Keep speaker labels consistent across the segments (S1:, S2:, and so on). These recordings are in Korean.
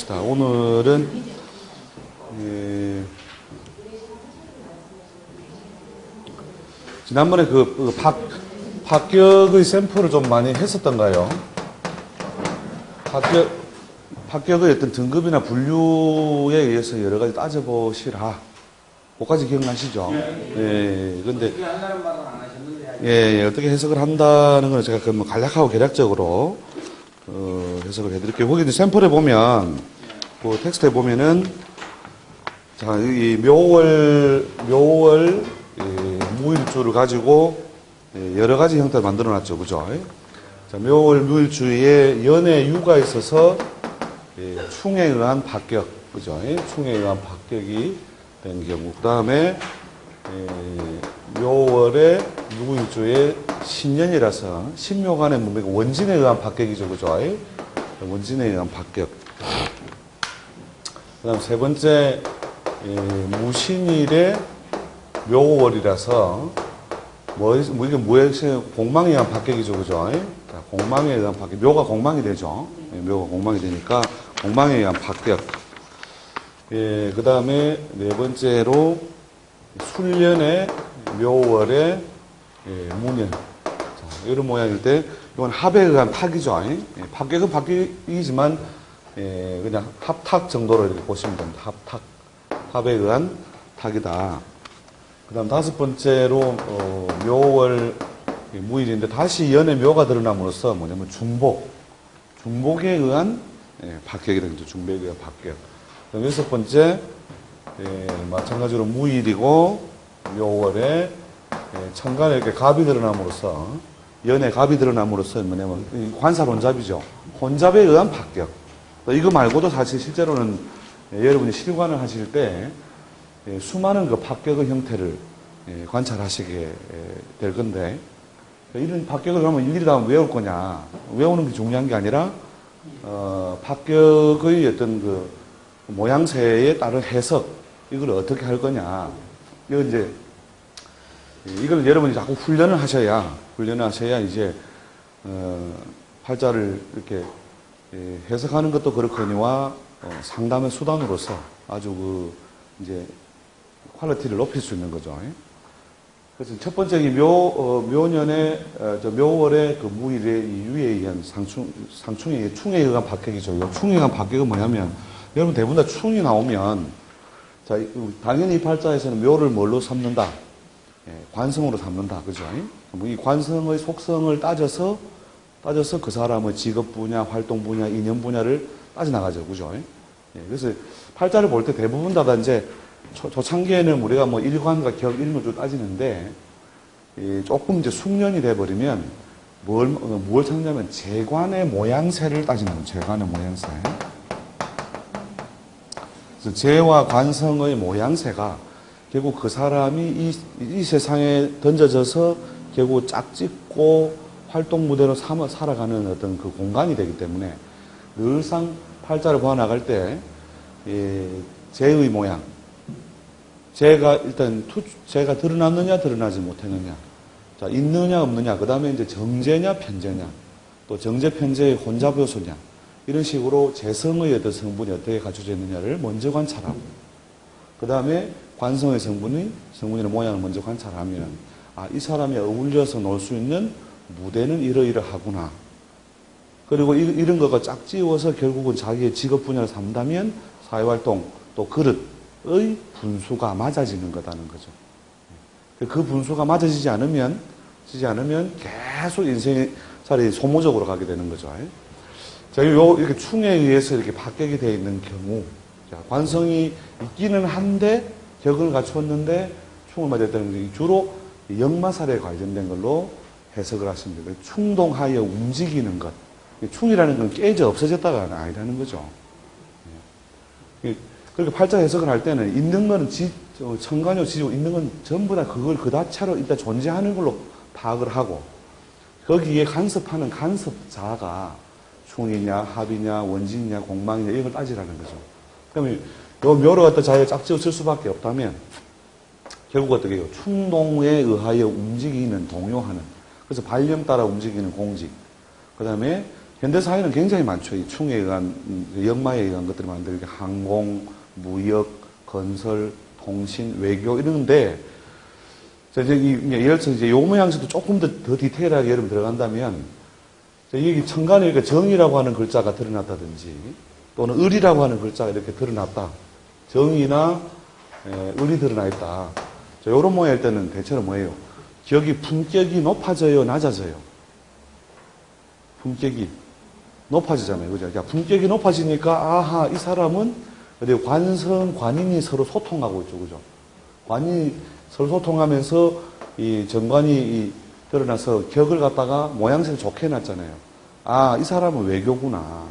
S1: 봅시다. 오늘은 지난번에 박격의 샘플을 좀 많이 했었던가요? 박격의 어떤 등급이나 분류에 의해서 여러 가지 따져보시라. 그거까지 기억나시죠? 예, 근데, 어떻게 해석을 한다는 건 제가 뭐 간략하고 계략적으로, 해석을 해드릴게요. 거기 샘플에 보면, 그 텍스트에 보면은, 자, 이 묘월, 무일주를 가지고, 여러 가지 형태를 만들어 놨죠. 그죠? 자, 묘월 무일주에 연의 유가 있어서, 충에 의한 박격. 그죠? 충에 의한 박격이 된 경우. 그 다음에, 묘월의 무일주에 신년이라서, 신묘간의 원진에 의한 박격이죠. 그죠? 원진에 의한 박격. 그 다음 세 번째, 무신일의 묘월이라서, 이게 공망에 의한 박격이죠. 그죠? 공망에 의한 박격. 묘가 공망이 되죠. 묘가 공망이 되니까, 공망에 의한 박격. 그 다음에 네 번째로, 술년의 묘월의 무년. 자, 이런 모양일 때, 이건 합에 의한 탁이죠. 박격은 박격이지만, 그냥 합탁 정도로 이렇게 보시면 됩니다. 합에 의한 탁이다. 그 다음 다섯 번째로, 묘월 무일인데, 다시 연의 묘가 드러남으로써 뭐냐면 중복에 의한 박격이 되죠. 중복에 의한 박격. 그다음 여섯 번째, 마찬가지로 무일이고, 묘월에 천간에 이렇게 갑이 드러남으로써, 연의 갑이 드러남으로써 뭐냐면, 관살 혼잡이죠. 혼잡에 의한 박격. 이거 말고도 사실 실제로는 여러분이 실관을 하실 때, 수많은 그 박격의 형태를 관찰하시게 될 건데, 이런 박격을 그러면 일일이 다 외울 거냐, 외우는 게 중요한 게 아니라, 박격의 어떤 그 모양새에 따른 해석, 이걸 어떻게 할 거냐. 이걸 여러분이 자꾸 훈련을 하셔야 이제, 팔자를 이렇게 해석하는 것도 그렇거니와, 상담의 수단으로서 아주 이제, 퀄리티를 높일 수 있는 거죠. 그래서 첫 번째, 묘년의, 묘월의 그 무일의 유에 의한 상충에, 충에 의한 박격이죠. 충에 의한 박격은 뭐냐면, 여러분 대부분 다 충이 나오면, 자, 당연히 이 팔자에서는 묘를 뭘로 삼는다? 관성으로 삼는다. 그죠? 이 관성의 속성을 따져서 그 사람의 직업 분야, 활동 분야, 인연 분야를 따져나가죠. 그죠? 그래서 팔자를 볼 때 대부분 다 이제 초창기에는 우리가 뭐 일관과 격 이런 걸 좀 따지는데, 조금 이제 숙련이 돼버리면 뭘 찾냐면 재관의 모양새를 따지는 거예요. 재관의 모양새. 그래서 재와 관성의 모양새가 결국 그 사람이 이 세상에 던져져서 결국 짝짓고 활동 무대로 살아가는 어떤 그 공간이 되기 때문에 늘상 팔자를 보아나갈 때, 재의 모양, 재가 드러났느냐, 드러나지 못했느냐, 자, 있느냐, 없느냐, 그 다음에 이제 정제냐, 편제냐, 또 정제, 편제의 혼잡 요소냐, 이런 식으로 재성의 어떤 성분이 어떻게 갖춰져 있느냐를 먼저 관찰하고, 그 다음에 관성의 성분이나 모양을 먼저 관찰하면, 이 사람이 어울려서 놀 수 있는 무대는 이러이러하구나. 그리고 이런 거가 짝지워서 결국은 자기의 직업 분야를 삼다면 사회활동, 또 그릇의 분수가 맞아지는 거다는 거죠. 그 분수가 맞아지지 않으면 계속 인생이 살이 소모적으로 가게 되는 거죠. 자, 이렇게 충에 의해서 이렇게 박격이 되어 있는 경우, 자, 관성이 있기는 한데, 격을 갖추었는데, 충을 맞았다는 게 주로 역마살에 관련된 걸로 해석을 하십니다. 충동하여 움직이는 것. 충이라는 건 깨져 없어졌다가 아니라는 거죠. 그렇게 팔자 해석을 할 때는 있는 거는 천간요 지지고 있는 건 전부 다 그걸 그 자체로 일단 존재하는 걸로 파악을 하고, 거기에 간섭하는 간섭자가 충이냐, 합이냐, 원진이냐, 공망이냐, 이걸 따지라는 거죠. 그러면 요 묘를 갖다 자기가 짝지어 쓸 수밖에 없다면, 결국 어떻게 해요? 충동에 의하여 움직이는, 동요하는. 그래서 발령 따라 움직이는 공직. 그 다음에 현대 사회는 굉장히 많죠. 이 충에 의한, 역마에 의한 것들을 만들게 항공, 무역, 건설, 통신, 외교 이러는데, 예를 들어서 이제 요 모양새도 조금 더 디테일하게 여러분 들어간다면, 여기 천간에 이렇게 정이라고 하는 글자가 드러났다든지, 또는 을이라고 하는 글자가 이렇게 드러났다. 정이나 을이 드러나 있다. 요런 모양일 때는 대체로 뭐예요? 격이 품격이 높아져요, 낮아져요? 품격이 높아지잖아요. 그죠? 그러니까 품격이 높아지니까, 아하, 이 사람은 어디 관성, 관인이 서로 소통하고 있죠. 그죠? 관인이 서로 소통하면서 이 정관이 드러나서 격을 갖다가 모양새를 좋게 해놨잖아요. 아, 이 사람은 외교구나.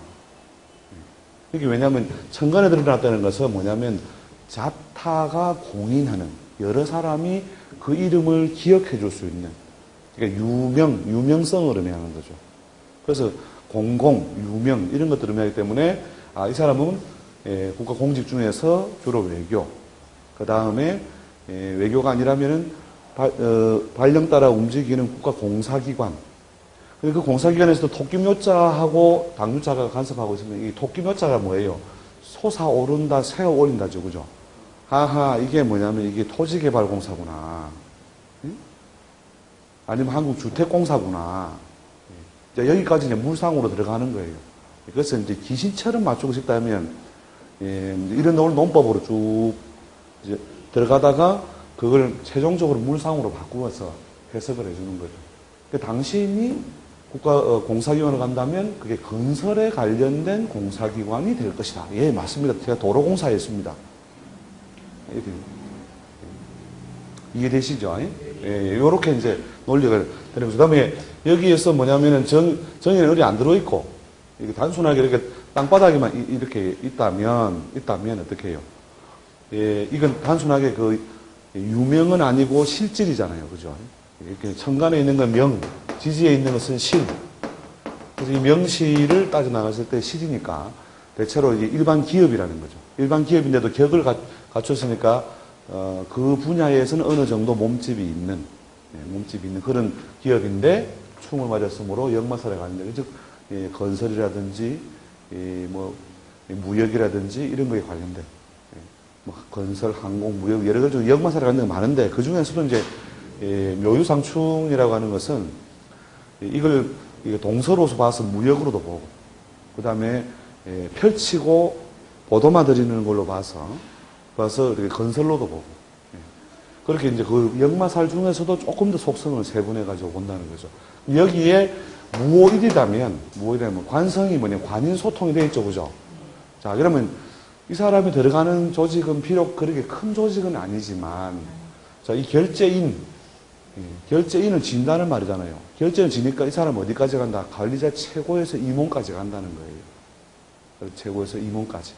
S1: 이게 왜냐면, 천간에 드러났다는 것은 뭐냐면, 자타가 공인하는, 여러 사람이 그 이름을 기억해 줄 수 있는, 그러니까 유명성을 의미하는 거죠. 그래서 공공, 유명, 이런 것들을 의미하기 때문에, 아, 이 사람은 국가 공직 중에서 주로 외교, 그 다음에 외교가 아니라면은 발령 따라 움직이는 국가 공사기관. 그 공사기관에서도 토끼묘자하고 당유자가 간섭하고 있으면 이 토끼묘자가 뭐예요? 솟아오른다, 새어오른다죠, 그죠? 하하, 이게 뭐냐면 이게 토지개발공사구나. 응? 아니면 한국주택공사구나. 여기까지 이제 물상으로 들어가는 거예요. 그래서 이제 귀신처럼 맞추고 싶다면, 이런 논법으로 쭉 이제 들어가다가 그걸 최종적으로 물상으로 바꾸어서 해석을 해주는 거죠. 당신이 공사기관을 간다면 그게 건설에 관련된 공사기관이 될 것이다. 예, 맞습니다. 제가 도로공사였습니다. 이렇게. 이해되시죠? 예, 요렇게 이제 논리가 되는 거죠. 그 다음에 여기에서 뭐냐면은 정의는 을이 안 들어있고, 이게 단순하게 이렇게 땅바닥에만 이렇게 있다면 어떻게 해요? 예, 이건 단순하게 그 유명은 아니고 실질이잖아요. 그죠? 이렇게 천간에 있는 건 명, 지지에 있는 것은 실. 그래서 이 명실을 따져나갔을 때 실이니까 대체로 이제 일반 기업이라는 거죠. 일반 기업인데도 격을 갖췄으니까 그 분야에서는 어느 정도 몸집이 있는 그런 기업인데 충을 맞았으므로 역마살에 관련된, 즉 건설이라든지 뭐 무역이라든지 이런 거에 관련된 뭐 건설, 항공, 무역 여러 가지 역마살에 관련된 게 많은데 그 중에서도 이제 묘유상충이라고 하는 것은 이걸 동서로서 봐서 무역으로도 보고, 그 다음에 펼치고 보도마 드리는 걸로 봐서 이렇게 건설로도 보고, 그렇게 이제 그 역마살 중에서도 조금 더 속성을 세분해가지고 본다는 거죠. 여기에 무오일이라면 관성이 관인 소통이 되어 있죠, 그죠? 자, 그러면 이 사람이 들어가는 조직은 비록 그렇게 큰 조직은 아니지만, 자, 이 결재인은 진다는 말이잖아요. 결재는 지니까 이 사람 어디까지 간다? 관리자 최고에서 임원까지 간다는 거예요. 최고에서 임원까지.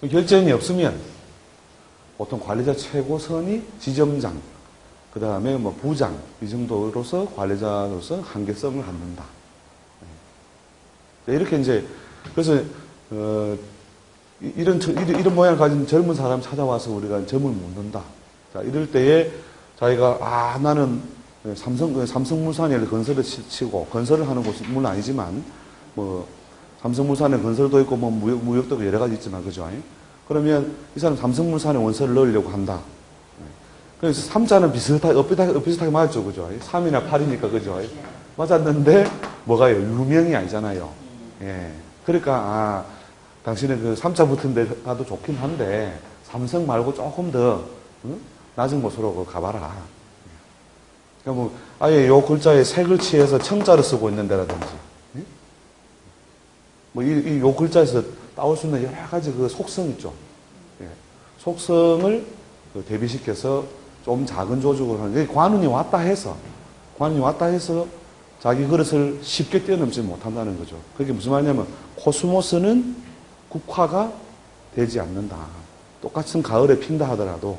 S1: 결재인이 없으면 보통 관리자 최고선이 지점장, 그 다음에 뭐 부장, 이 정도로서 관리자로서 한계성을 갖는다. 이렇게 이제, 그래서, 이런 모양을 가진 젊은 사람 찾아와서 우리가 점을 묻는다. 자, 이럴 때에 자기가, 나는 삼성물산에 건설을 치고, 건설을 하는 곳은 물론 아니지만, 뭐, 삼성물산에 건설도 있고, 뭐, 무역도 있고 여러 가지 있지만, 그죠? 그러면 이 사람 삼성물산에 원서를 넣으려고 한다. 그래서 3자는 비슷하게 맞았죠, 그죠? 3이나 8이니까, 그죠? 맞았는데, 뭐가요? 유명이 아니잖아요. 예. 그러니까, 당신은 그 3자 붙은 데 가도 좋긴 한데, 삼성 말고 조금 더, 낮은 곳으로 가봐라. 그러니까 뭐, 아예 요 글자에 색을 취해서 청자를 쓰고 있는 데라든지, 뭐, 요 글자에서 따올 수 있는 여러 가지 그 속성 있죠. 예. 속성을 대비시켜서 좀 작은 조직으로 하는 게 관운이 왔다 해서 자기 그릇을 쉽게 뛰어넘지 못한다는 거죠. 그게 무슨 말이냐면 코스모스는 국화가 되지 않는다. 똑같은 가을에 핀다 하더라도.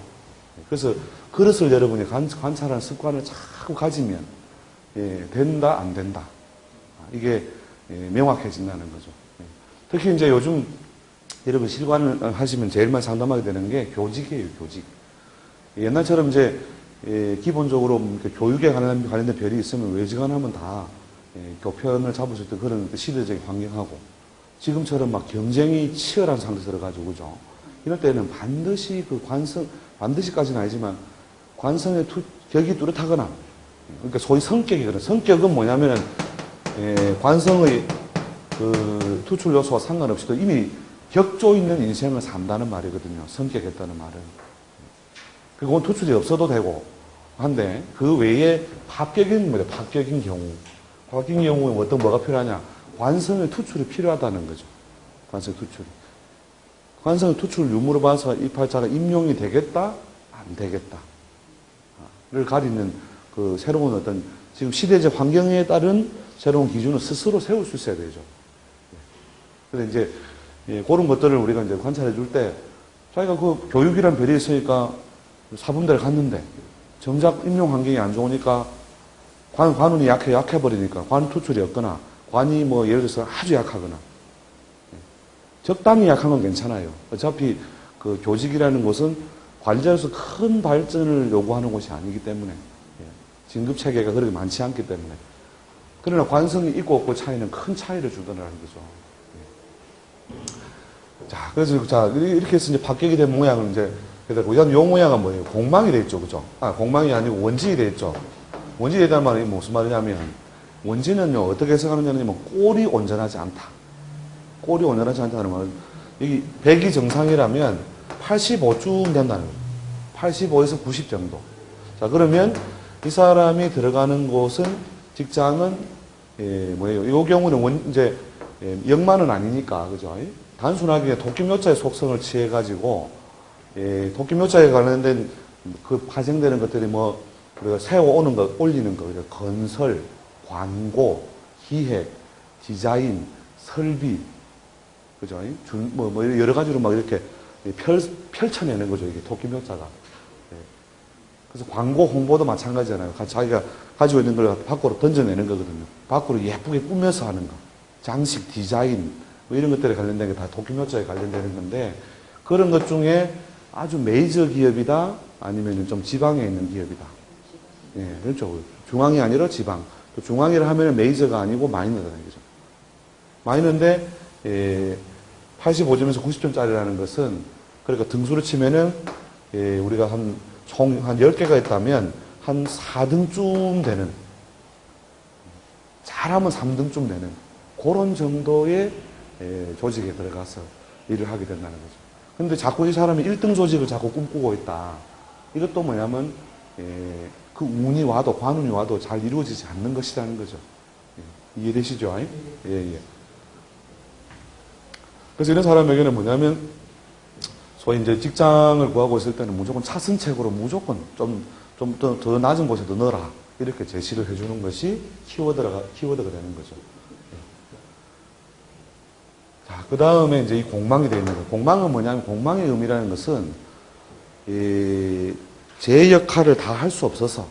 S1: 그래서 그릇을 여러분이 관찰하는 습관을 자꾸 가지면 된다 안 된다. 이게 명확해진다는 거죠. 특히 이제 요즘 여러분 실관을 하시면 제일 많이 상담하게 되는 게 교직이에요, 교직. 옛날처럼 이제 기본적으로 교육에 관련된 별이 있으면 외지관 하면 다 교편을 잡으실 때 그런 시대적인 환경하고 지금처럼 막 경쟁이 치열한 상태에 들어가지고 그죠? 이럴 때는 반드시 그 반드시까지는 아니지만 관성의 격이 뚜렷하거나 그러니까 소위 성격이거든. 성격은 뭐냐면은 관성의 그 투출 요소와 상관없이도 이미 격조 있는 인생을 산다는 말이거든요. 성격했다는 말은. 그건 투출이 없어도 되고 한데 그 외에 파격인 뭐죠? 파격인 경우. 파격인 경우에 뭐가 필요하냐? 관성의 투출이 필요하다는 거죠. 관성의 투출이. 관성의 투출 유무로 봐서 이 팔자가 임용이 되겠다? 안 되겠다. 를 가리는 그 새로운 어떤 지금 시대적 환경에 따른 새로운 기준을 스스로 세울 수 있어야 되죠. 그래서 이제 그런 것들을 우리가 이제 관찰해 줄 때 자기가 그 교육이란 별이 있으니까 사범대를 갔는데 정작 임용 환경이 안 좋으니까 관운이 약해버리니까 관 투출이 없거나 관이 뭐 예를 들어서 아주 약하거나 적당히 약한 건 괜찮아요. 어차피 그 교직이라는 곳은 관리자로서 큰 발전을 요구하는 곳이 아니기 때문에 진급 체계가 그렇게 많지 않기 때문에 그러나 관성이 있고 없고 차이는 큰 차이를 주더라는 거죠. 자, 그래서 자 이렇게 해서 이제 합격이 된 모양은 이제 그래서 우리가 요 모양은 뭐예요? 공망이 돼 있죠, 그죠? 공망이 아니고 원진이 돼 있죠. 원진이 되다는 말이 무슨 말이냐면 원진은요 어떻게 해석하느냐면 꼴이 온전하지 않다. 꼴이 온전하지 않다는 말은 여기 100이 정상이라면 85쯤 된다는 거예요. 85에서 90 정도. 자, 그러면 이 사람이 들어가는 곳은 직장은 뭐예요? 이 경우는 이제 역만은 아니니까 그죠? 단순하게 도끼묘자의 속성을 취해가지고 도끼묘자에 관련된 그 파생되는 것들이 뭐 우리가 세워오는 거, 올리는 거, 건설, 광고, 기획, 디자인, 설비, 그죠? 뭐 여러 가지로 막 이렇게 펼쳐내는 거죠, 이게 도끼묘자가. 그래서 광고 홍보도 마찬가지잖아요. 자기가 가지고 있는 걸 밖으로 던져내는 거거든요. 밖으로 예쁘게 꾸며서 하는 거. 장식, 디자인, 뭐 이런 것들에 관련된 게 다 도끼묘자에 관련되는 건데, 그런 것 중에 아주 메이저 기업이다, 아니면 좀 지방에 있는 기업이다. 예, 그렇죠. 중앙이 아니라 지방. 또 중앙이라 하면 메이저가 아니고 마이너라는 거죠. 마이너인데, 85점에서 90점짜리라는 것은, 그러니까 등수를 치면은, 우리가 총 한 10개가 있다면, 한 4등쯤 되는, 잘하면 3등쯤 되는, 그런 정도의 조직에 들어가서 일을 하게 된다는 거죠. 근데 자꾸 이 사람이 1등 조직을 자꾸 꿈꾸고 있다. 이것도 뭐냐면, 그 운이 와도, 관운이 와도 잘 이루어지지 않는 것이라는 거죠. 이해되시죠? 예. 그래서 이런 사람에게는 뭐냐면, 소위 이제 직장을 구하고 있을 때는 무조건 차선책으로 무조건 좀 더 낮은 곳에 더 넣어라. 이렇게 제시를 해주는 것이 키워드가 되는 거죠. 자, 그 다음에 이제 이 공망이 되어 있는 거예요. 공망은 뭐냐면, 공망의 의미라는 것은, 제 역할을 다 할 수 없어서,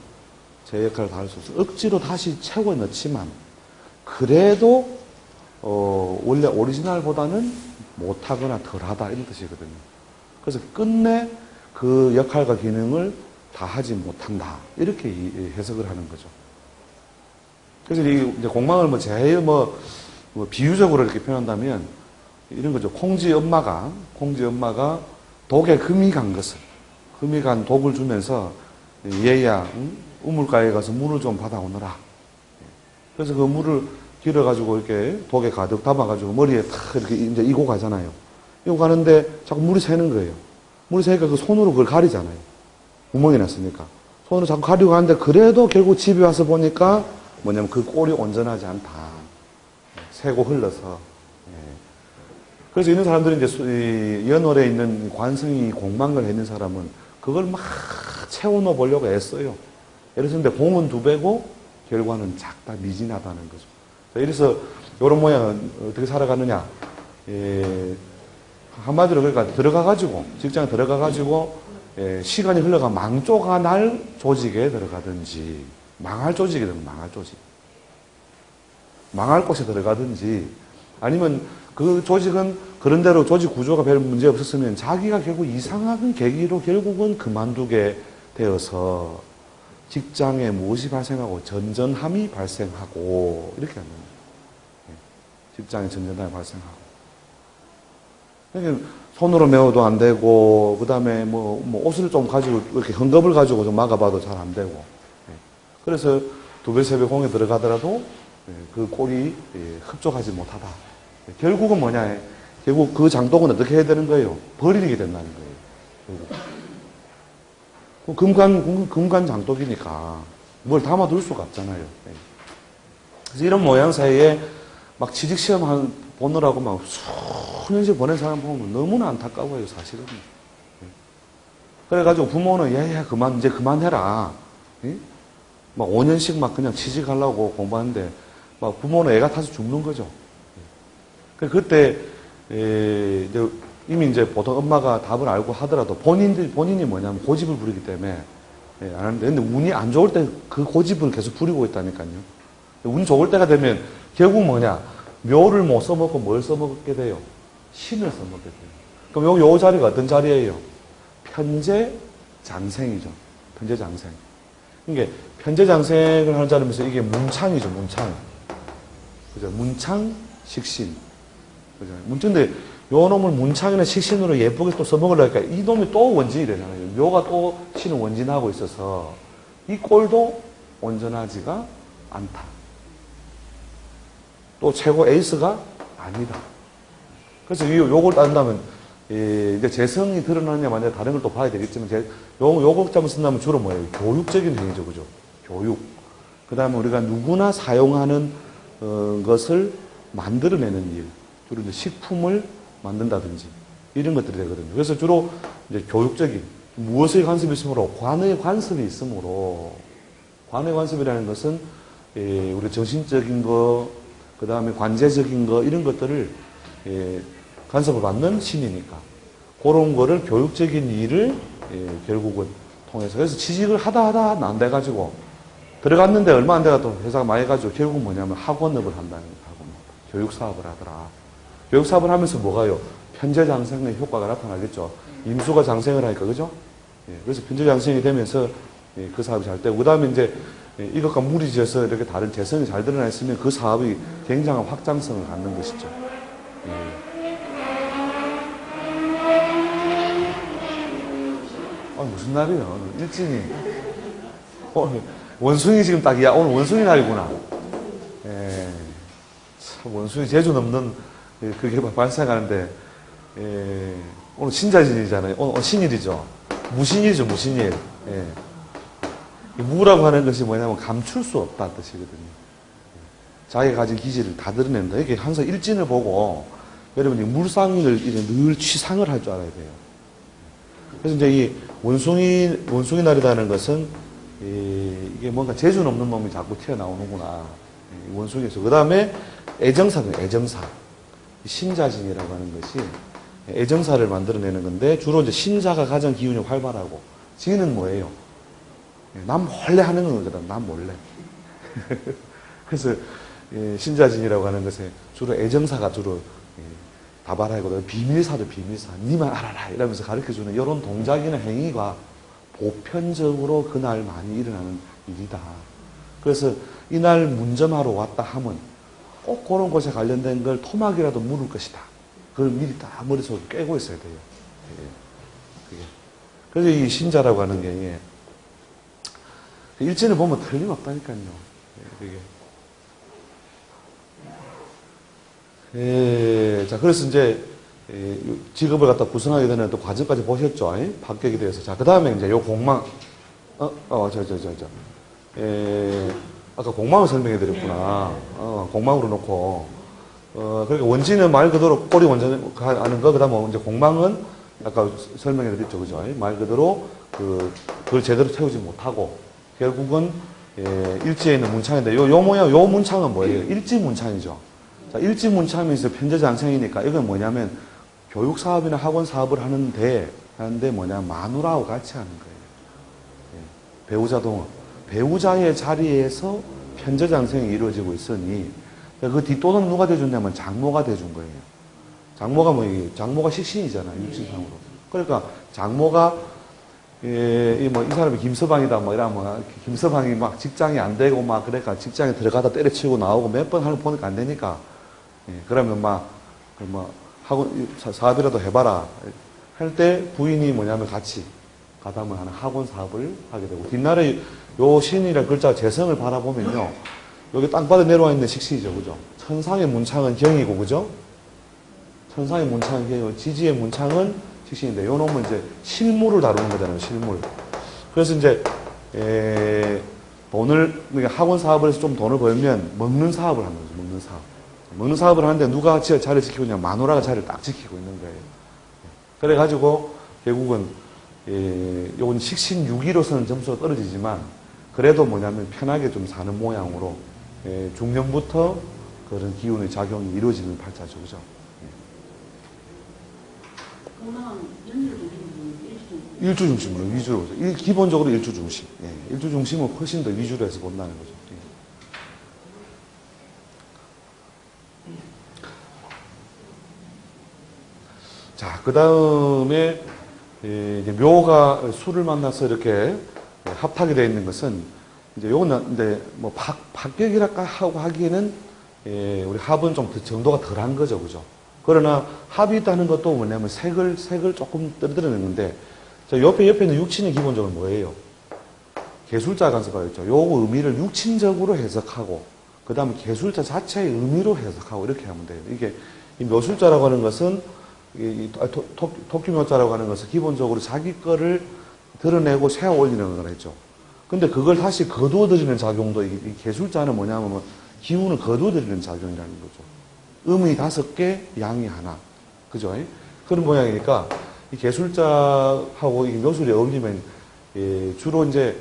S1: 억지로 다시 채워 넣지만, 그래도, 원래 오리지널보다는 못하거나 덜하다, 이런 뜻이거든요. 그래서 끝내 그 역할과 기능을 다 하지 못한다. 이렇게 해석을 하는 거죠. 그래서 이제 공망을 제일 비유적으로 이렇게 표현한다면, 이런 거죠. 콩쥐 엄마가 독에 금이 간 독을 주면서, 얘야, 우물가에 가서 물을 좀 받아오너라. 그래서 그 물을 길어가지고 이렇게 독에 가득 담아가지고 머리에 탁 이렇게 이제 이고 가잖아요. 이고 가는데 자꾸 물이 새는 거예요. 물이 새니까 그 손으로 그걸 가리잖아요. 구멍이 났으니까. 손으로 자꾸 가리고 가는데 그래도 결국 집에 와서 보니까 뭐냐면 그 꼴이 온전하지 않다. 새고 흘러서. 그래서 이런 사람들이 이제 연월에 있는 관성이 공망을 했는 사람은 그걸 막 채워넣어 보려고 애써요. 예를 들면 공은 2배고 결과는 작다, 미진하다는 거죠. 이래서 이런 모양은 어떻게 살아가느냐. 한마디로 그러니까 직장에 들어가가지고 시간이 흘러가 망조가 날 조직에 들어가든지 망할 조직이든 망할 곳에 들어가든지 아니면 그 조직은 그런대로 조직 구조가 별 문제 없었으면 자기가 결국 이상한 계기로 결국은 그만두게 되어서 직장에 무엇이 발생하고 전전함이 발생하고 이렇게 하는 거예요. 직장에 전전함이 발생하고. 그러니까 손으로 메워도 안 되고, 그 다음에 뭐 옷을 좀 가지고, 이렇게 헝겊을 가지고 좀 막아봐도 잘 안 되고. 그래서 2배, 3배 공에 들어가더라도 그 꼴이 흡족하지 못하다. 결국은 뭐냐, 결국 그 장독은 어떻게 해야 되는 거예요? 버리게 된다는 거예요. 결국. 금간 장독이니까 뭘 담아둘 수가 없잖아요. 그래서 이런 모양새에 막 취직시험 보느라고 막 수년씩 보낸 사람 보면 너무나 안타까워요, 사실은. 그래가지고 부모는, 이제 그만해라. 막 5년씩 막 그냥 취직하려고 공부하는데, 막 부모는 애가 타서 죽는 거죠. 그때, 이미 이제 보통 엄마가 답을 알고 하더라도 본인이 뭐냐면 고집을 부리기 때문에, 안 하는데, 근데 운이 안 좋을 때 그 고집을 계속 부리고 있다니까요. 운 좋을 때가 되면 결국 뭐냐, 묘를 못 써먹고 뭘 써먹게 돼요? 신을 써먹게 돼요. 그럼 요 자리가 어떤 자리예요? 편재장생이죠. 편재장생. 이게 편재장생을 하는 자리면서 이게 문창이죠, 문창. 그죠? 문창, 식신. 그죠? 근데 요 놈을 문창이나 식신으로 예쁘게 또 써먹으려니까 이 놈이 또 원진이 되잖아요. 묘가 또 신을 원진하고 있어서 이 꼴도 온전하지가 않다. 또 최고 에이스가 아니다. 그래서 요걸 따른다면, 이제 재성이 드러나느냐, 만약에 다른 걸 또 봐야 되겠지만, 요걸 잡아 쓴다면 주로 뭐예요? 교육적인 행위죠, 그죠? 교육. 그 다음에 우리가 누구나 사용하는, 것을 만들어내는 일. 주로 이제 식품을 만든다든지, 이런 것들이 되거든요. 그래서 주로 이제 교육적인, 무엇의 관습이 있으므로? 관의 관습이 있으므로, 관의 관습이라는 것은, 우리 정신적인 거, 그 다음에 관제적인 거, 이런 것들을, 간섭을 받는 신이니까. 그런 거를 교육적인 일을, 결국은 통해서. 그래서 취직을 하다 안 돼가지고, 들어갔는데 얼마 안 돼가 또 회사가 망해가지고, 결국 뭐냐면 학원업을 한다는 거예요, 학원업. 교육사업을 하더라. 교육사업을 하면서 뭐가요? 편재장생의 효과가 나타나겠죠. 임수가 장생을 하니까, 그죠? 그래서 편재장생이 되면서, 그 사업이 잘 되고, 그 다음에 이제, 이것과 무리지어서 이렇게 다른 재성이 잘 드러나 있으면 그 사업이 굉장한 확장성을 갖는 것이죠. 무슨 날이야, 오늘 일진이. 원숭이 지금 딱이야. 오늘 원숭이 날이구나. 참, 원숭이 재주 넘는 그게 발생하는데, 오늘 신자진이잖아요. 오늘 신일이죠. 무신일이죠, 무신일. 무라고 하는 것이 뭐냐면 감출 수 없다는 뜻이거든요. 자기가 가진 기질을 다 드러낸다. 이게 항상 일진을 보고 여러분이 물상을 늘 취상을 할 줄 알아야 돼요. 그래서 이제 이 원숭이 날이라는 것은 이게 뭔가 재주 없는 놈이 자꾸 튀어나오는구나. 원숭이에서. 그 다음에 애정사는 애정사. 신자진이라고 하는 것이 애정사를 만들어내는 건데 주로 이제 신자가 가장 기운이 활발하고 진은 뭐예요? 남 몰래 하는 거거든. 남 몰래. 그래서 신자진이라고 하는 것에 주로 애정사가 주로 다발하고 비밀사도 비밀사. 니만 알아라 이러면서 가르쳐주는 이런 동작이나 행위가 보편적으로 그날 많이 일어나는 일이다. 그래서 이날 문점하러 왔다 하면 꼭 그런 곳에 관련된 걸 토막이라도 물을 것이다. 그걸 미리 딱 머릿속에 꿰고 있어야 돼요. 그래서 이 신자라고 하는 게 일진을 보면 틀림없다니까요. 자, 그래서 이제, 직업을 갖다 구성하게 되는 또 과정까지 보셨죠? 합격이 되어서. 자, 그 다음에 이제 요 공망, 아까 공망을 설명해 드렸구나. 공망으로 놓고. 그러니까 원진은 말 그대로 꼬리 원전 하는 거, 그 다음에 이제 공망은 아까 설명해 드렸죠. 그죠? 말 그대로 그걸 제대로 태우지 못하고, 결국은, 일지에 있는 문창인데, 요 모양, 요 문창은 뭐예요? 일지 문창이죠. 자, 일지 문창이면서 편재장생이니까, 이건 뭐냐면, 교육사업이나 학원사업을 하는데 뭐냐면, 마누라하고 같이 하는 거예요. 배우자 동업. 배우자의 자리에서 편재장생이 이루어지고 있으니, 그 뒷돈은 누가 대줬냐면, 장모가 대준 거예요. 장모가 장모가 식신이잖아요, 육신상으로. 그러니까, 장모가 예, 이 사람이 김서방이다, 뭐, 이러면, 김서방이 막 직장이 안 되고, 막, 그러니까 직장에 들어가다 때려치고 나오고 몇 번 하는 거 보니까 안 되니까, 예, 그러면 막, 학원, 사업이라도 해봐라. 할 때 부인이 뭐냐면 같이 가담을 하는 학원 사업을 하게 되고, 뒷날에 요 신이라는 글자 재성을 바라보면요, 여기 땅바닥에 내려와 있는 식신이죠, 그죠? 천상의 문창은 경이고, 그죠? 천상의 문창은 경이고, 지지의 문창은 식신인데, 요 놈은 이제 실물을 다루는 거잖아요, 실물. 그래서 이제, 그러니까 학원 사업을 해서 좀 돈을 벌면 먹는 사업을 하는 거죠, 먹는 사업. 먹는 사업을 하는데 누가 자리를 지키고 있냐, 마누라가 자리를 딱 지키고 있는 거예요. 그래가지고, 결국은, 요건 식신 6위로서는 점수가 떨어지지만, 그래도 뭐냐면 편하게 좀 사는 모양으로, 중년부터 그런 기운의 작용이 이루어지는 팔자죠, 그죠? 일주 중심으로, 위주로. 기본적으로 일주 중심. 예, 일주 중심은 훨씬 더 위주로 해서 본다는 거죠. 예. 자, 그 다음에, 이제 묘가 수를 만나서 이렇게 합탁이 되어 있는 것은, 이제 요거는, 이제 뭐, 합격이랄까 하고 하기에는, 우리 합은 좀 정도가 덜한 거죠, 그죠? 그러나 합이 있다는 것도 뭐냐면 색을 조금 떨어뜨리는데, 자, 옆에는 육친이 기본적으로 뭐예요? 개술자 간섭하고 있죠. 요거 의미를 육친적으로 해석하고, 그 다음에 개술자 자체의 의미로 해석하고, 이렇게 하면 돼요. 이게, 이 묘술자라고 하는 것은, 토끼묘자라고 하는 것은 기본적으로 자기 거를 드러내고 세워 올리는 거랬죠. 근데 그걸 다시 거두어드리는 작용도, 이 개술자는 뭐냐면, 기운을 거두어드리는 작용이라는 거죠. 음이 5개, 양이 하나. 그죠? 그런 모양이니까, 이 개술자하고 이 묘술이 어울리면, 주로 이제,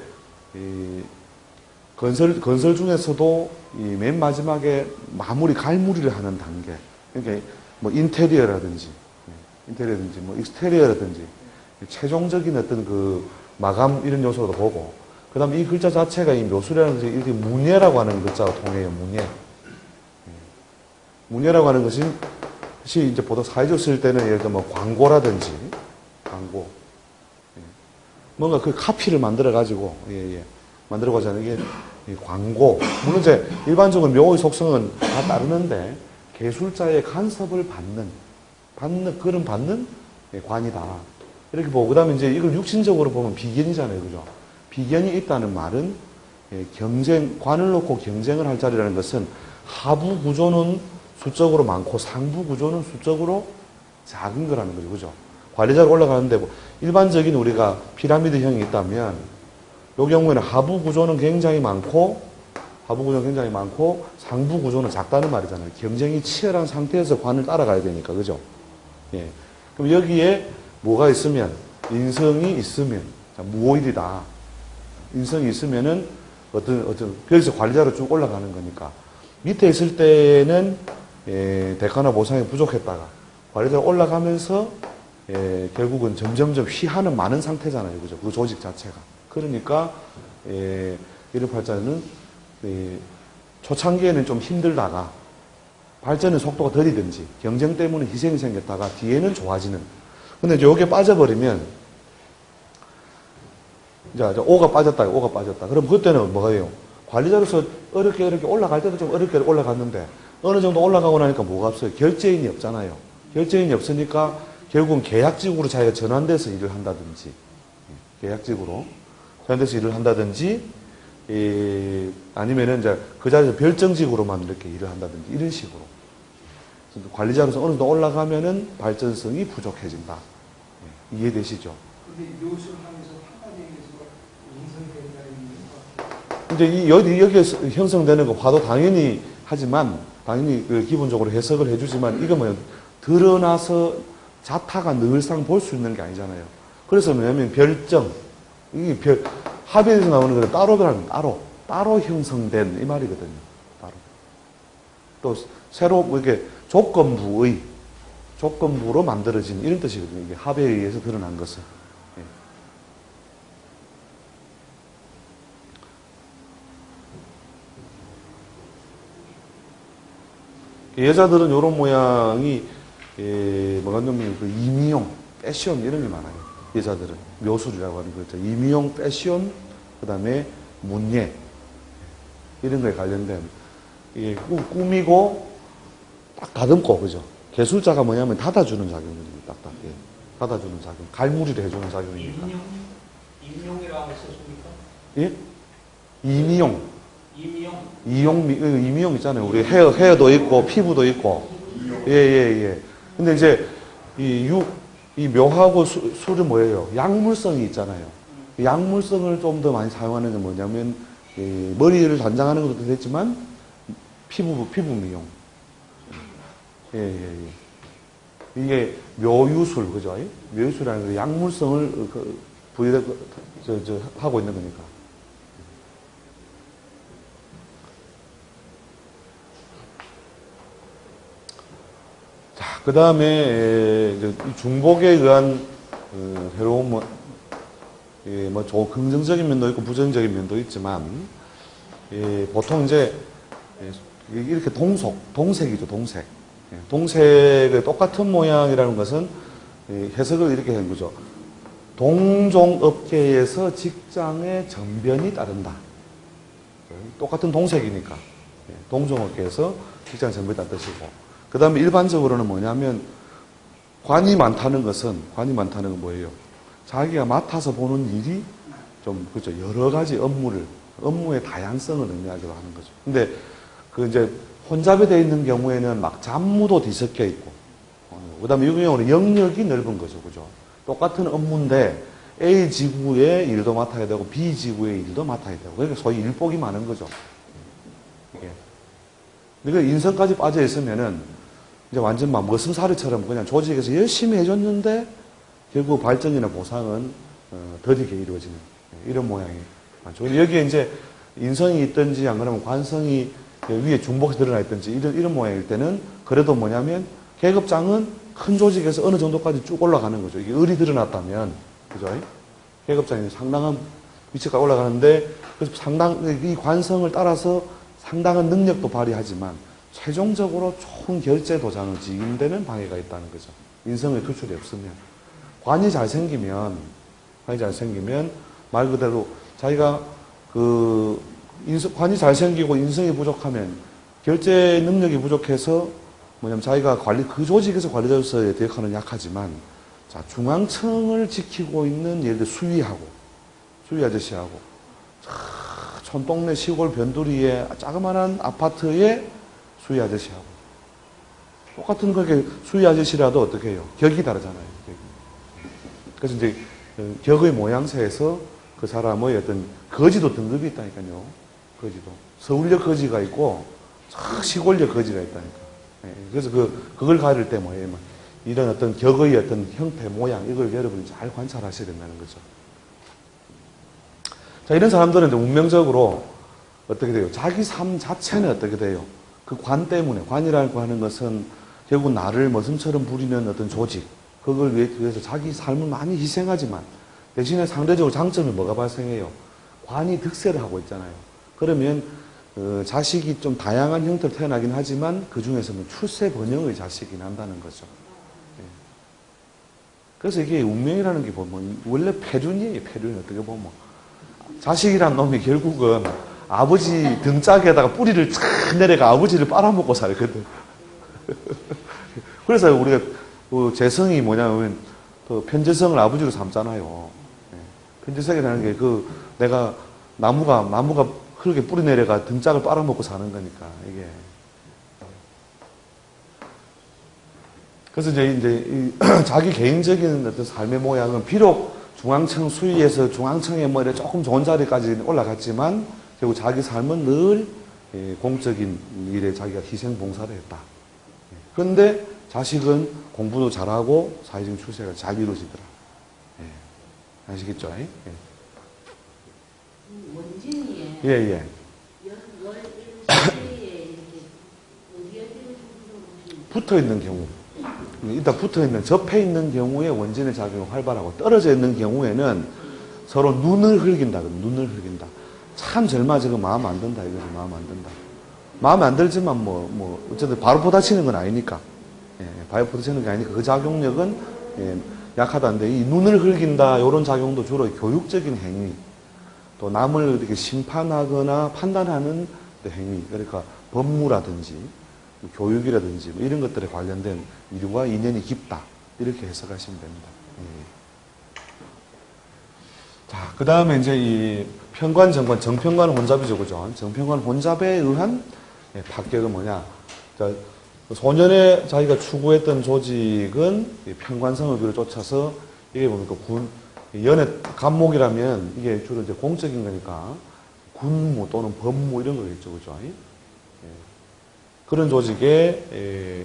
S1: 건설 중에서도 이 맨 마지막에 마무리, 갈무리를 하는 단계. 그러니까 뭐 인테리어라든지, 뭐 익스테리어라든지, 최종적인 어떤 그 마감 이런 요소도 보고, 그 다음에 이 글자 자체가 이 묘술이라는 것이 이렇게 문예라고 하는 글자가 통해요, 문예. 문예라고 하는 것이 이제 보통 사회적 쓸 때는 예를 들어 뭐 광고라든지, 광고. 뭔가 그 카피를 만들어가지고, 만들어가자는 게 광고. 물론 이제 일반적으로 묘의 속성은 다 따르는데, 개술자의 간섭을 받는 관이다. 이렇게 보고, 그 다음에 이제 이걸 육신적으로 보면 비견이잖아요. 그죠? 비견이 있다는 말은 관을 놓고 경쟁을 할 자리라는 것은 하부 구조는 수적으로 많고 상부 구조는 수적으로 작은 거라는 거죠. 그죠? 관리자가 올라가는데 뭐 일반적인 우리가 피라미드형이 있다면 이 경우에는 하부 구조는 굉장히 많고 상부 구조는 작다는 말이잖아요. 경쟁이 치열한 상태에서 관을 따라가야 되니까. 그죠? 예. 그럼 여기에 뭐가 있으면 인성이 있으면 무오일이다. 인성이 있으면은 그래서 관리자로 쭉 올라가는 거니까 밑에 있을 때는 대가나 보상이 부족했다가 관리자로 올라가면서 결국은 점점점 휘하는 많은 상태잖아요. 그죠? 그 조직 자체가. 그러니까 이런 팔자는 초창기에는 좀 힘들다가 발전의 속도가 더디든지 경쟁 때문에 희생이 생겼다가 뒤에는 좋아지는. 근데 이제 여기에 빠져버리면 이제 오가 빠졌다. 그럼 그때는 뭐예요? 관리자로서 어렵게 올라갈 때도 좀 어렵게 올라갔는데 어느 정도 올라가고 나니까 뭐가 없어요? 결제인이 없잖아요. 결제인이 없으니까 결국은 계약직으로 자기가 전환돼서 일을 한다든지 계약직으로 전환돼서 일을 한다든지 아니면은 이제 그 자리에서 별정직으로만 이렇게 일을 한다든지 이런 식으로 관리자로서 어느 정도 올라가면은 발전성이 부족해진다. 이해되시죠?
S2: 근데 묘술하면서 한마디 얘기해서
S1: 이제
S2: 인성이 된다는
S1: 여기에서 형성되는 거 봐도 당연히 하지만 당연히 그 기본적으로 해석을 해주지만 이거 뭐냐 드러나서 자타가 늘상 볼 수 있는 게 아니잖아요. 그래서 뭐냐면 별정 이게 합의에서 나오는 건 따로 형성된 이 말이거든요. 따로 또 새로 뭐 이렇게 조건부로 만들어진 이런 뜻이거든요. 이게 합의에 의해서 드러난 것은. 여자들은 이런 모양이 뭐가 냐면 그 이미용, 패션 이런 게 많아요. 여자들은. 묘술이라고 하는 거죠. 이미용, 패션, 그 다음에 문예. 이런 거에 관련된, 이게 꾸미고 딱 다듬고, 그죠? 개술자가 뭐냐면 닫아주는 작용입니다. 딱딱. 예. 닫아주는 작용. 갈무리를 해주는 작용이니까.
S2: 임용이라고 썼습니까?
S1: 예? 이미용.
S2: 임용.
S1: 이미용 있잖아요. 우리 헤어도 있고, 피부도 있고. 예, 예, 예. 근데 이제, 이 묘하고 술은 뭐예요? 약물성이 있잖아요. 약물성을 좀 더 많이 사용하는 게 뭐냐면, 머리를 단장하는 것도 됐지만, 피부 미용. 예, 예, 예. 이게 묘유술, 그죠? 묘유술이라는 게 약물성을 하고 있는 거니까. 자, 그 다음에, 중복에 의한, 해로운, 긍정적인 면도 있고 부정적인 면도 있지만, 보통 이제, 이렇게 동색이죠, 동색. 동색의 똑같은 모양이라는 것은 해석을 이렇게 하는 거죠. 동종업계에서 직장의 전변이 따른다. 똑같은 동색이니까. 동종업계에서 직장의 전변이 따른 뜻이고. 그 다음에 일반적으로는 뭐냐면, 관이 많다는 건 뭐예요? 자기가 맡아서 보는 일이 좀, 그죠. 여러 가지 업무의 다양성을 의미하기도 하는 거죠. 근데, 이제, 혼잡이 되어 있는 경우에는 막 잡무도 뒤섞여 있고, 그 다음에 이 경우는 영역이 넓은 거죠. 그죠? 똑같은 업무인데, A 지구의 일도 맡아야 되고, B 지구의 일도 맡아야 되고, 그러니까 소위 일복이 많은 거죠. 이게. 그러니까 인성까지 빠져 있으면은, 이제 완전 막 머슴살이처럼 그냥 조직에서 열심히 해줬는데, 결국 발전이나 보상은, 더디게 이루어지는, 이런 모양이 많죠. 여기에 이제, 인성이 있든지, 안 그러면 관성이 위에 중복이 드러나 있든지 이런 모양일 때는 그래도 뭐냐면 계급장은 큰 조직에서 어느 정도까지 쭉 올라가는 거죠. 이게 을이 드러났다면, 그죠? 계급장이 상당한 위치까지 올라가는데 그래서 이 관성을 따라서 상당한 능력도 발휘하지만 최종적으로 좋은 결제 도장을 지은 데는 방해가 있다는 거죠. 인성의 투출이 없으면. 관이 잘 생기면 말 그대로 자기가 관이 잘 생기고 인성이 부족하면 결제 능력이 부족해서 뭐냐면 자기가 그 조직에서 관리자로서의 역할은 약하지만 자, 중앙청을 지키고 있는 예를 들어 수위 아저씨하고 촌동네 시골 변두리에 자그마한 아파트의 수위 아저씨하고 똑같은 그렇게 수위 아저씨라도 어떻게 해요? 격이 다르잖아요. 격이. 그래서 이제 격의 모양새에서 그 사람의 어떤 거지도 등급이 있다니까요. 거지도. 서울역 거지가 있고 시골역 거지가 있다니까. 그래서 그걸 가릴 때 뭐예요? 이런 어떤 격의 어떤 형태, 모양 이걸 여러분이 잘 관찰하셔야 된다는 거죠. 자, 이런 사람들은 운명적으로 어떻게 돼요? 자기 삶 자체는 어떻게 돼요? 그 관 때문에, 관이라고 하는 것은 결국 나를 머슴처럼 부리는 어떤 조직, 그걸 위해서 자기 삶을 많이 희생하지만 대신에 상대적으로 장점이 뭐가 발생해요? 관이 득세를 하고 있잖아요. 그러면 자식이 좀 다양한 형태로 태어나긴 하지만 그 중에서는 출세 번영의 자식이 난다는 거죠. 그래서 이게 운명이라는 게 보면 원래 패륜이에요. 패륜 어떻게 보면 자식이란 놈이 결국은 아버지 등짝에다가 뿌리를 촥 내려가 아버지를 빨아먹고 살거든. 그래서 우리가 재성이 뭐냐면 편재성을 아버지로 삼잖아요. 편재성이라는 게 내가 나무가 그렇게 뿌리 내려가 등짝을 빨아먹고 사는 거니까 이게. 그래서 이제 자기 개인적인 어떤 삶의 모양은 비록 중앙청 수위에서 중앙청에 뭐 이렇게 조금 좋은 자리까지 올라갔지만 결국 자기 삶은 늘 공적인 일에 자기가 희생 봉사를 했다. 그런데 자식은 공부도 잘하고 사회적인 출세가 잘 이루어지더라. 아시겠죠?
S3: 원진이에
S1: 예.
S3: 월 1세에 이렇게
S1: 붙어 있는 경우. 일단 붙어 있는, 접해 있는 경우에 원진의 작용이 활발하고 떨어져 있는 경우에는 서로 눈을 흘긴다. 참 젊어지고 마음 안 든다. 이거지, 마음 안 든다. 마음 안 들지만 어쨌든 바로 포닥치는 건 아니니까. 바로 포닥치는 게 아니니까 그 작용력은 약하다는데 이 눈을 흘긴다 이런 작용도 주로 교육적인 행위, 또 남을 이렇게 심판하거나 판단하는 행위, 그러니까 법무라든지 교육이라든지 뭐 이런 것들에 관련된 이유와 인연이 깊다 이렇게 해석하시면 됩니다. 예. 자, 그 다음에 이제 이 편관, 정관, 정편관 혼잡이죠, 그죠? 정편관 혼잡에 의한 파격은 뭐냐? 자, 소년에 자기가 추구했던 조직은 편관성 의비를 쫓아서 이게 뭡니까? 연애 감목이라면 이게 주로 이제 공적인 거니까 군무 또는 법무 이런 거겠죠, 그죠? 예. 그런 조직에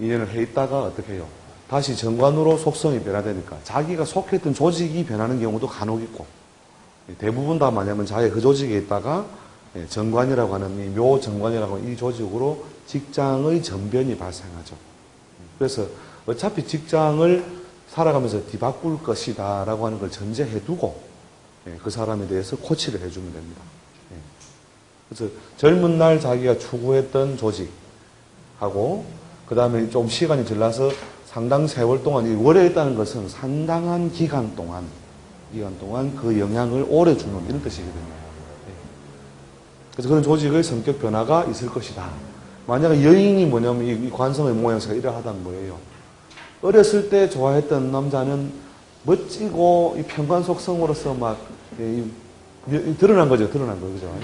S1: 인연을 해 있다가 어떻게 해요? 다시 정관으로 속성이 변화되니까 자기가 속했던 조직이 변하는 경우도 간혹 있고 대부분 다 뭐냐면 자기가 그 조직에 있다가 정관이라고 하는 이 묘정관이라고 하는 이 조직으로 직장의 전변이 발생하죠. 그래서 어차피 직장을 살아가면서 뒤바꿀 것이다 라고 하는 걸 전제해 두고 그 사람에 대해서 코치를 해주면 됩니다. 그래서 젊은 날 자기가 추구했던 조직하고 그 다음에 좀 시간이 지나서 상당 세월 동안, 이 오래 있다는 것은 상당한 기간 동안 그 영향을 오래 주는 이런 뜻이거든요. 그래서 그런 조직의 성격 변화가 있을 것이다. 만약에 여인이 뭐냐면 이 관성의 모양새가 이러하다는 거예요. 어렸을 때 좋아했던 남자는 멋지고 이 편관 속성으로서 막 드러난 거죠. 드러난 거죠. 그죠?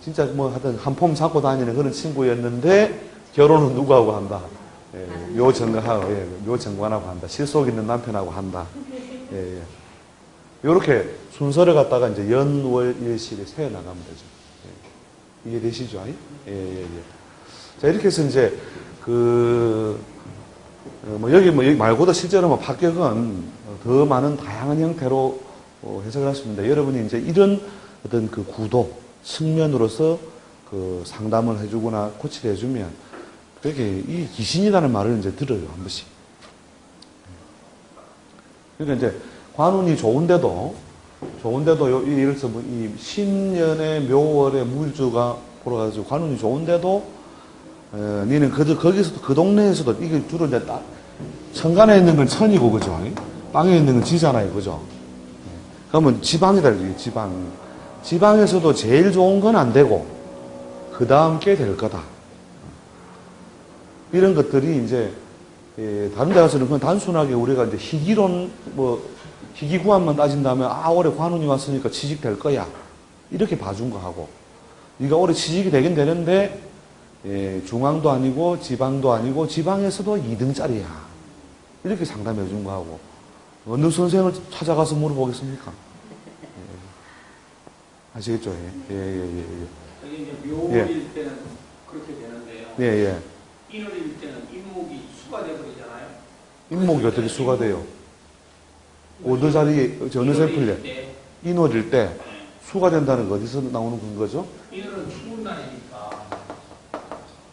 S1: 진짜 뭐 하여튼 한 폼 잡고 다니는 그런 친구였는데 결혼은 누구하고 한다? 묘정관하고 한다. 실속 있는 남편하고 한다. 이렇게 순서를 갖다가 이제 연월일실에 세어 나가면 되죠. 이해되시죠? 자, 이렇게 해서 이제 여기 말고도 실제로 파격은 더 많은 다양한 형태로 해석을 할 수 있는데 여러분이 이제 이런 어떤 그 구도, 측면으로서 그 상담을 해주거나 코치를 해주면 그렇게 이 귀신이라는 말을 이제 들어요, 한 번씩. 그러니까 이제 관운이 좋은데도 예를 들어서 이 신년의 묘월의 무일주가 보러가지고 관운이 좋은데도 니는 거기서도 그 동네에서도 이게 주로 이제 천간에 있는 건 천이고 그죠? 땅에 있는 건 지잖아요, 그죠? 그러면 지방이다, 이게 지방. 지방에서도 제일 좋은 건 안 되고 그 다음 게 될 거다. 이런 것들이 이제 다른 데 가서는 그냥 단순하게 우리가 이제 희귀론 희귀구안만 따진다면 올해 관운이 왔으니까 취직될 거야 이렇게 봐준 거 하고 네가 올해 취직이 되긴 되는데 중앙도 아니고 지방도 아니고 지방에서도 2등짜리야 이렇게 상담해 준 거 하고 어느 선생을 찾아가서 물어보겠습니까? 아시겠죠?
S2: 저기 이제 묘일 때는 그렇게 되는데요. 인월일 때는 인목이 수가 돼버리잖아요.
S1: 인목이 어떻게 수가 돼요? 어느 자리에, 어느 셀플에? 인월일 때 수가 된다는 거 어디서 나오는 근거죠?
S2: 인월은 추운 날이니까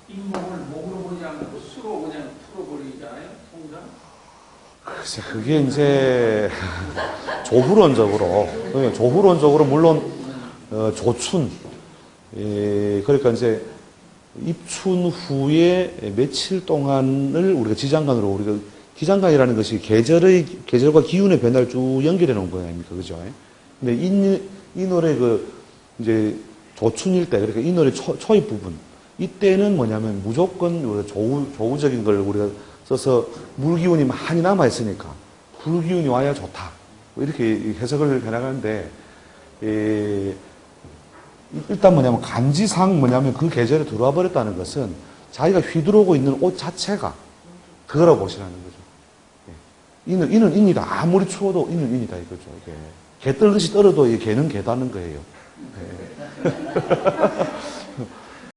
S2: 인목을 목으로 보지 않고 수로 그냥 풀어버리잖아요. 통장.
S1: 글쎄, 그게 이제 조후론적으로 물론 조춘, 그러니까 이제 입춘 후에 며칠 동안을 우리가 지장간으로 우리가 기장간이라는 것이 계절과 기운의 변화를 쭉 연결해 놓은 거 아닙니까, 그죠? 근데 인월의 이제 조춘일 때, 그러니까 인월의 초입 부분, 이때는 뭐냐면 무조건 조우적인 걸 우리가 써서 물기운이 많이 남아 있으니까 불기운이 와야 좋다. 이렇게 해석을 해나가는데. 일단 뭐냐면 간지상 그 계절에 들어와 버렸다는 것은 자기가 휘두르고 있는 옷 자체가 그거라고 보시라는 거죠. 이는 인이다. 아무리 추워도 이는 인이다 이거죠. 개 떨듯이 떨어도 이 개는 개다는 거예요.